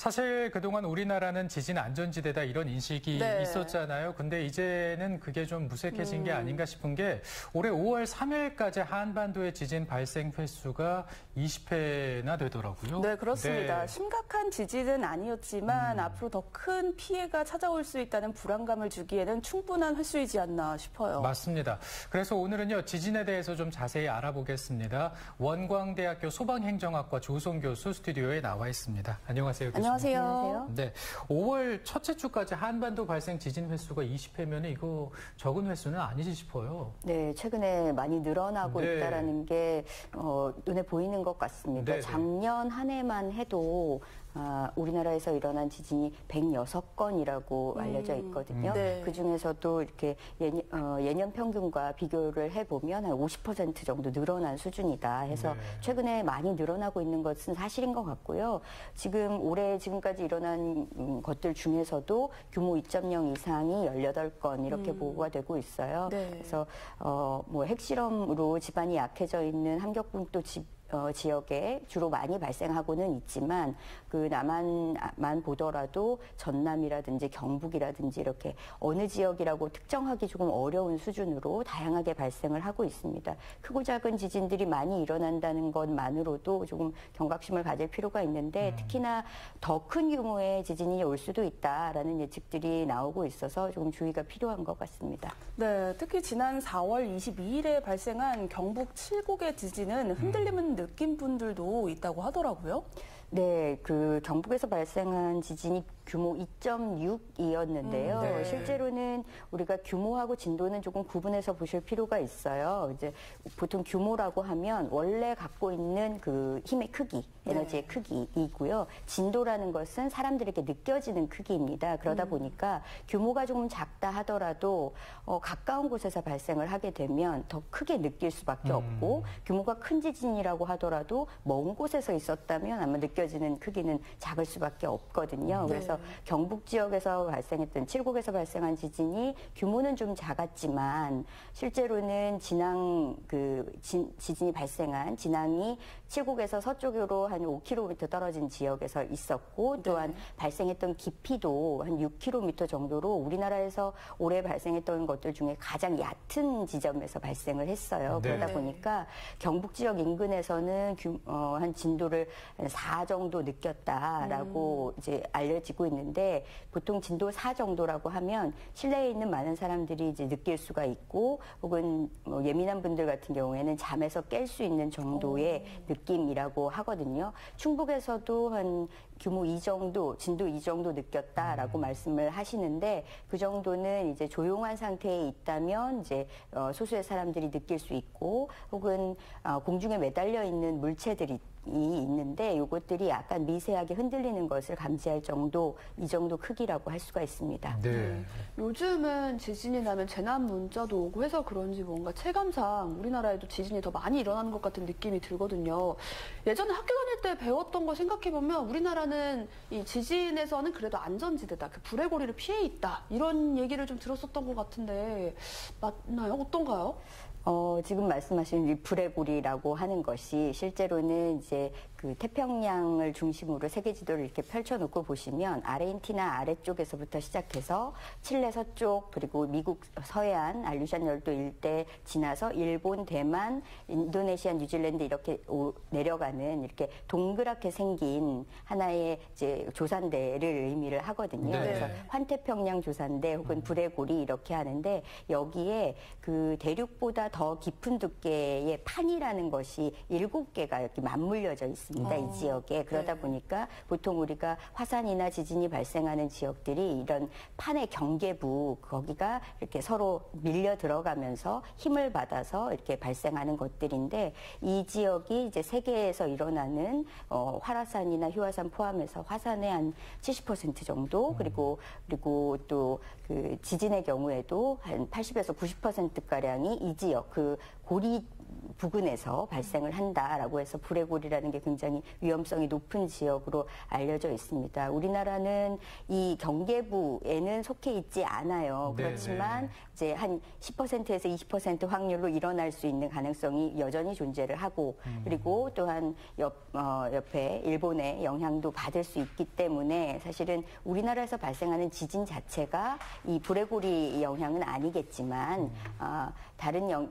사실 그동안 우리나라는 지진 안전지대다 이런 인식이 있었잖아요. 근데 이제는 그게 좀 무색해진 게 아닌가 싶은 게 올해 5월 3일까지 한반도의 지진 발생 횟수가 20회나 되더라고요. 네, 그렇습니다. 심각한 지진은 아니었지만 앞으로 더 큰 피해가 찾아올 수 있다는 불안감을 주기에는 충분한 횟수이지 않나 싶어요. 맞습니다. 그래서 오늘은요, 지진에 대해서 좀 자세히 알아보겠습니다. 원광대학교 소방행정학과 조성 교수 스튜디오에 나와 있습니다. 안녕하세요, 교수님. 안녕하세요. 네, 5월 첫째 주까지 한반도 발생 지진 횟수가 20회면 이거 적은 횟수는 아니지 싶어요. 네, 최근에 많이 늘어나고 있다라는 게 눈에 보이는 것 같습니다. 작년 한 해만 해도 우리나라에서 일어난 지진이 106건이라고 알려져 있거든요. 그중에서도 이렇게 예년 평균과 비교를 해보면 한 50% 정도 늘어난 수준이다 해서 최근에 많이 늘어나고 있는 것은 사실인 것 같고요. 지금까지 일어난 것들 중에서도 규모 2.0 이상이 18건 이렇게 보고가 되고 있어요. 그래서 뭐 핵실험으로 집안이 약해져 있는 함격분도 지역에 주로 많이 발생하고는 있지만 그 남한만 보더라도 전남이라든지 경북이라든지 이렇게 어느 지역이라고 특정하기 조금 어려운 수준으로 다양하게 발생을 하고 있습니다. 크고 작은 지진들이 많이 일어난다는 것만으로도 조금 경각심을 가질 필요가 있는데 특히나 더 큰 규모의 지진이 올 수도 있다라는 예측들이 나오고 있어서 조금 주의가 필요한 것 같습니다. 네, 특히 지난 4월 22일에 발생한 경북 칠곡의 지진은 흔들림은 느낀 분들도 있다고 하더라고요. 네, 그 경북에서 발생한 지진이 규모 2.6이었는데요. 실제로는 우리가 규모하고 진도는 조금 구분해서 보실 필요가 있어요. 이제 보통 규모라고 하면 원래 갖고 있는 그 힘의 크기, 에너지의 크기이고요. 진도라는 것은 사람들에게 느껴지는 크기입니다. 그러다 보니까 규모가 조금 작다 하더라도 가까운 곳에서 발생을 하게 되면 더 크게 느낄 수밖에 없고 규모가 큰 지진이라고 하더라도 먼 곳에서 있었다면 아마 느껴지는 크기는 작을 수밖에 없거든요. 그래서 경북 지역에서 발생했던 칠곡에서 발생한 지진이 규모는 좀 작았지만 실제로는 지진이 발생한 진앙이 칠곡에서 서쪽으로 한 5km 떨어진 지역에서 있었고 또한 발생했던 깊이도 한 6km 정도로 우리나라에서 올해 발생했던 것들 중에 가장 얕은 지점에서 발생을 했어요. 그러다 보니까 경북 지역 인근에서는 한 진도를 4 정도 느꼈다라고 이제 알려지고 있는데 보통 진도 4 정도라고 하면 실내에 있는 많은 사람들이 이제 느낄 수가 있고 혹은 뭐 예민한 분들 같은 경우에는 잠에서 깰 수 있는 정도의 느낌이라고 하거든요. 충북에서도 한 규모 2 정도, 진도 2 정도 느꼈다라고 말씀을 하시는데 그 정도는 이제 조용한 상태에 있다면 이제 소수의 사람들이 느낄 수 있고 혹은 공중에 매달려 있는 물체들이 있는데 이것들이 약간 미세하게 흔들리는 것을 감지할 정도, 이 정도 크기라고 할 수가 있습니다. 요즘은 지진이 나면 재난 문자도 오고 해서 그런지 뭔가 체감상 우리나라에도 지진이 더 많이 일어나는 것 같은 느낌이 들거든요. 예전에 학교 다닐 때 배웠던 거 생각해보면 우리나라는 이 지진에서는 그래도 안전지대다, 그 불의 고리를 피해 있다 이런 얘기를 좀 들었었던 것 같은데 맞나요? 어떤가요? 지금 말씀하신 이 불의 고리라고 하는 것이 실제로는 이제 그 태평양을 중심으로 세계 지도를 이렇게 펼쳐놓고 보시면 아르헨티나 아래쪽에서부터 시작해서 칠레 서쪽 그리고 미국 서해안 알루잔 열도 일대 지나서 일본, 대만, 인도네시아, 뉴질랜드 이렇게 내려가는 이렇게 동그랗게 생긴 하나의 이제 조산대를 의미를 하거든요. 그래서 환태평양 조산대 혹은 불의 고리 이렇게 하는데 여기에 그 대륙보다 더 깊은 두께의 판이라는 것이 7개가 이렇게 맞물려져 있습니다. 이 지역에. 그러다 보니까 보통 우리가 화산이나 지진이 발생하는 지역들이 이런 판의 경계부 거기가 이렇게 서로 밀려 들어가면서 힘을 받아서 이렇게 발생하는 것들인데 이 지역이 이제 세계에서 일어나는 활화산이나 휴화산 포함해서 화산의 한 70% 정도 그리고 또 그 지진의 경우에도 한 80에서 90%가량이 이 지역 그 고리 부근에서 발생을 한다라고 해서 불레고리라는 게 굉장히 위험성이 높은 지역으로 알려져 있습니다. 우리나라는 이 경계부에는 속해 있지 않아요. 그렇지만 이제 한 10%에서 20% 확률로 일어날 수 있는 가능성이 여전히 존재를 하고 그리고 또한 옆에 일본의 영향도 받을 수 있기 때문에 사실은 우리나라에서 발생하는 지진 자체가 이 불레고리 영향은 아니겠지만 다른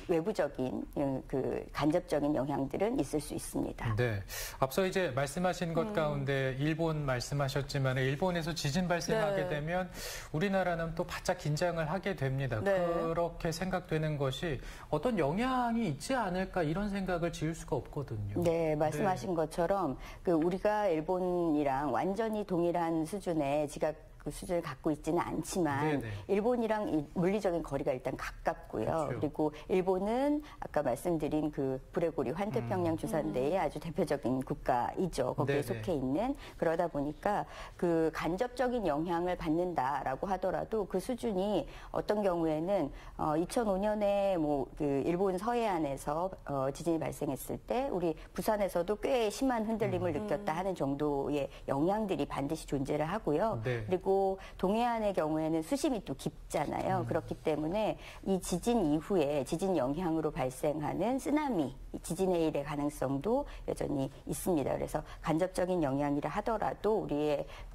외부적인 그 간접적인 영향들은 있을 수 있습니다. 네, 앞서 이제 말씀하신 것 가운데 일본 말씀하셨지만 일본에서 지진 발생하게 되면 우리나라는 또 바짝 긴장을 하게 됩니다. 그렇게 생각되는 것이 어떤 영향이 있지 않을까 이런 생각을 지을 수가 없거든요. 네, 말씀하신 것처럼 그 우리가 일본이랑 완전히 동일한 수준의 지각 그 수준을 갖고 있지는 않지만 일본이랑 물리적인 거리가 일단 가깝고요. 그렇죠. 그리고 일본은 아까 말씀드린 그 불레고리 환태평양 주산대의 아주 대표적인 국가이죠. 거기에 속해 있는. 그러다 보니까 그 간접적인 영향을 받는다라고 하더라도 그 수준이 어떤 경우에는 2005년에 뭐 그 일본 서해안에서 지진이 발생했을 때 우리 부산에서도 꽤 심한 흔들림을 느꼈다 하는 정도의 영향들이 반드시 존재를 하고요. 그리고 동해안의 경우에는 수심이 또 깊잖아요. 그렇기 때문에 이 지진 이후에 지진 영향으로 발생하는 쓰나미, 지진해일의 가능성도 여전히 있습니다. 그래서 간접적인 영향이라 하더라도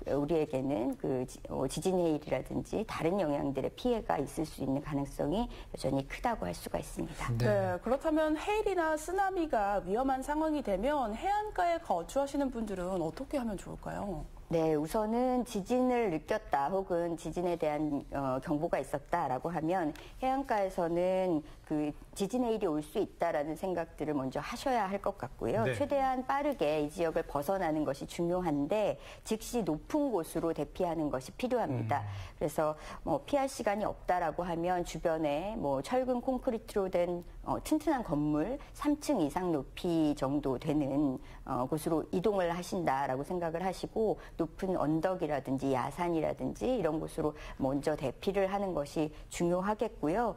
우리에게는 그 지진해일이라든지 다른 영향들의 피해가 있을 수 있는 가능성이 여전히 크다고 할 수가 있습니다. 네, 그렇다면 해일이나 쓰나미가 위험한 상황이 되면 해안가에 거주하시는 분들은 어떻게 하면 좋을까요? 네, 우선은 지진을 느꼈다 혹은 지진에 대한 경보가 있었다라고 하면 해안가에서는 그 지진의 일이 올 수 있다라는 생각들을 먼저 하셔야 할 것 같고요. 최대한 빠르게 이 지역을 벗어나는 것이 중요한데 즉시 높은 곳으로 대피하는 것이 필요합니다. 그래서 뭐 피할 시간이 없다라고 하면 주변에 뭐 철근 콘크리트로 된 튼튼한 건물 3층 이상 높이 정도 되는 곳으로 이동을 하신다라고 생각을 하시고 높은 언덕이라든지 야산이라든지 이런 곳으로 먼저 대피를 하는 것이 중요하겠고요.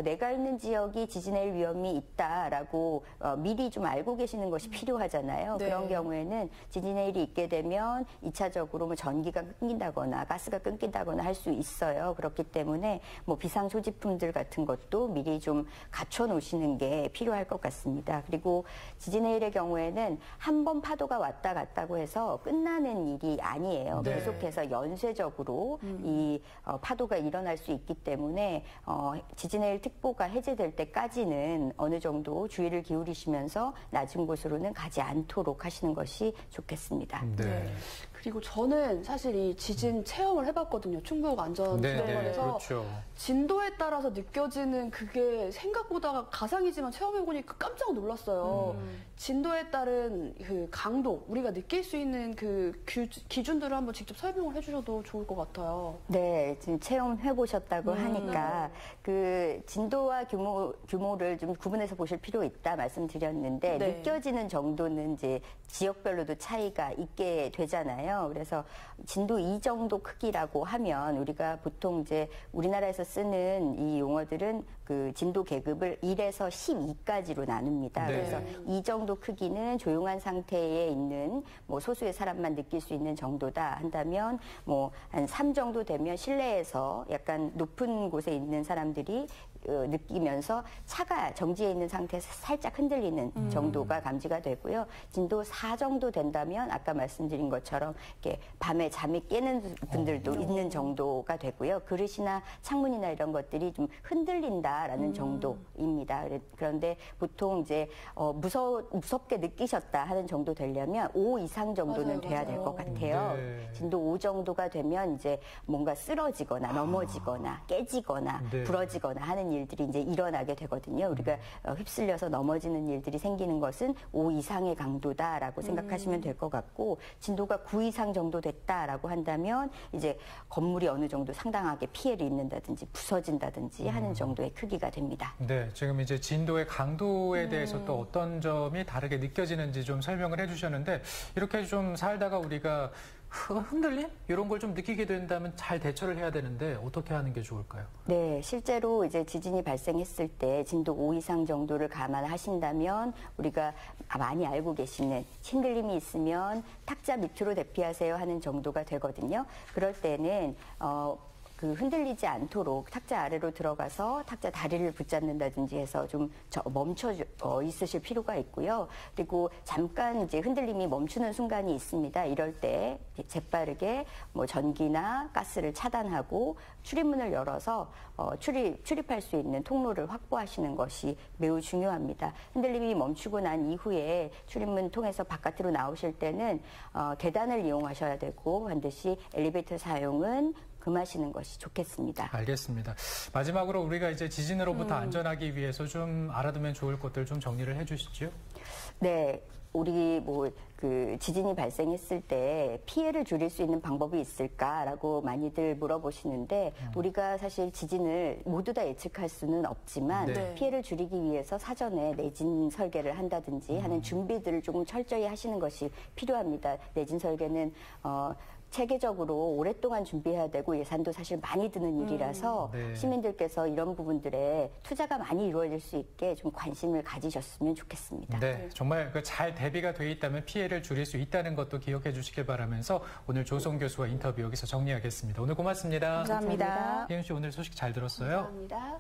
내가 있는 지역이 지진의 위험이 있다라고 미리 좀 알고 계시는 것이 필요하잖아요. 그런 경우에는 지진의 일이 있게 되면 2차적으로 뭐 전기가 끊긴다거나 가스가 끊긴다거나 할 수 있어요. 그렇기 때문에 뭐 비상 소지품들 같은 것도 미리 좀 갖춰 놓으시는 게 필요할 것 같습니다. 그리고 지진의 일의 경우에는 한 번 파도가 왔다 갔다고 해서 끝나는 일이 아니에요. 계속해서 연쇄적으로 이 파도가 일어날 수 있기 때문에 지진의 일 특보가 해제될 때까지는 어느 정도 주의를 기울이시면서 낮은 곳으로는 가지 않도록 하시는 것이 좋겠습니다. 그리고 저는 사실 이 지진 체험을 해봤거든요. 충북 안전수영원에서 진도에 따라서 느껴지는 그게 생각보다 가상이지만 체험해보니까 깜짝 놀랐어요. 진도에 따른 그 강도, 우리가 느낄 수 있는 그 기준들을 한번 직접 설명을 해주셔도 좋을 것 같아요. 네, 지금 체험해보셨다고 하니까 그 진도와 규모를 좀 구분해서 보실 필요 있다 말씀드렸는데 느껴지는 정도는 이제 지역별로도 차이가 있게 되잖아요. 그래서 진도 2 정도 크기라고 하면 우리가 보통 이제 우리나라에서 쓰는 이 용어들은 그 진도 계급을 1에서 12까지로 나눕니다. 그래서 이 정도 크기는 조용한 상태에 있는 뭐 소수의 사람만 느낄 수 있는 정도다 한다면 뭐 한 3 정도 되면 실내에서 약간 높은 곳에 있는 사람들이 느끼면서 차가 정지해 있는 상태에서 살짝 흔들리는 정도가 감지가 되고요. 진도 4 정도 된다면 아까 말씀드린 것처럼 이렇게 밤에 잠이 깨는 분들도 있는 정도가 되고요. 그릇이나 창문이나 이런 것들이 좀 흔들린다라는 정도입니다. 그런데 보통 이제 무섭게 느끼셨다 하는 정도 되려면 5 이상 정도는 돼야 될 것 같아요. 진도 5 정도가 되면 이제 뭔가 쓰러지거나 넘어지거나 깨지거나 부러지거나 하는 일들이 이제 일어나게 되거든요. 우리가 휩쓸려서 넘어지는 일들이 생기는 것은 5 이상의 강도다라고 생각하시면 될 것 같고 진도가 9 이상 정도 됐다라고 한다면 이제 건물이 어느 정도 상당하게 피해를 입는다든지 부서진다든지 하는 정도의 크기가 됩니다. 네, 지금 이제 진도의 강도에 대해서 또 어떤 점이 다르게 느껴지는지 좀 설명을 해주셨는데 이렇게 좀 살다가 우리가 흔들림? 이런 걸 좀 느끼게 된다면 잘 대처를 해야 되는데 어떻게 하는 게 좋을까요? 네, 실제로 이제 지진이 발생했을 때 진도 5 이상 정도를 감안하신다면 우리가 많이 알고 계시는 흔들림이 있으면 탁자 밑으로 대피하세요 하는 정도가 되거든요. 그럴 때는 흔들리지 않도록 탁자 아래로 들어가서 탁자 다리를 붙잡는다든지 해서 좀 멈춰 있으실 필요가 있고요. 그리고 잠깐 이제 흔들림이 멈추는 순간이 있습니다. 이럴 때 재빠르게 전기나 가스를 차단하고 출입문을 열어서 출입할 수 있는 통로를 확보하시는 것이 매우 중요합니다. 흔들림이 멈추고 난 이후에 출입문 통해서 바깥으로 나오실 때는 계단을 이용하셔야 되고 반드시 엘리베이터 사용은 금하시는 것이 좋겠습니다. 알겠습니다. 마지막으로 우리가 이제 지진으로부터 안전하기 위해서 좀 알아두면 좋을 것들 좀 정리를 해주시죠. 네. 우리 지진이 발생했을 때 피해를 줄일 수 있는 방법이 있을까라고 많이들 물어보시는데 우리가 사실 지진을 모두 다 예측할 수는 없지만 피해를 줄이기 위해서 사전에 내진 설계를 한다든지 하는 준비들을 조금 철저히 하시는 것이 필요합니다. 내진 설계는 체계적으로 오랫동안 준비해야 되고 예산도 사실 많이 드는 일이라서 시민들께서 이런 부분들에 투자가 많이 이루어질 수 있게 좀 관심을 가지셨으면 좋겠습니다. 네, 정말 잘 대비가 돼 있다면 피해를 줄일 수 있다는 것도 기억해 주시길 바라면서 오늘 조성 교수와 인터뷰 여기서 정리하겠습니다. 오늘 고맙습니다. 감사합니다. 희은 씨 오늘 소식 잘 들었어요? 감사합니다.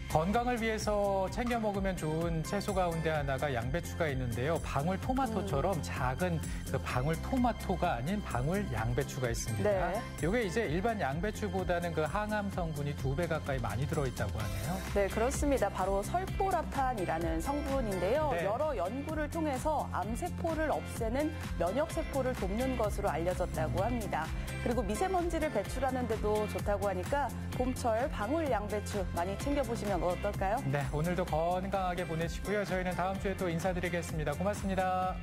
건강을 위해서 챙겨 먹으면 좋은 채소 가운데 하나가 양배추가 있는데요. 방울토마토처럼 작은 그 방울토마토가 아닌 방울양배추가 있습니다. 네. 이게 이제 일반 양배추보다는 그 항암 성분이 2배 가까이 많이 들어있다고 하네요. 네, 그렇습니다. 바로 설포라탄이라는 성분인데요. 네. 여러 연구를 통해서 암세포를 없애는 면역세포를 돕는 것으로 알려졌다고 합니다. 그리고 미세먼지를 배출하는 데도 좋다고 하니까 봄철 방울양배추 많이 챙겨보시면 어떨까요? 네, 오늘도 건강하게 보내시고요. 저희는 다음 주에 또 인사드리겠습니다. 고맙습니다.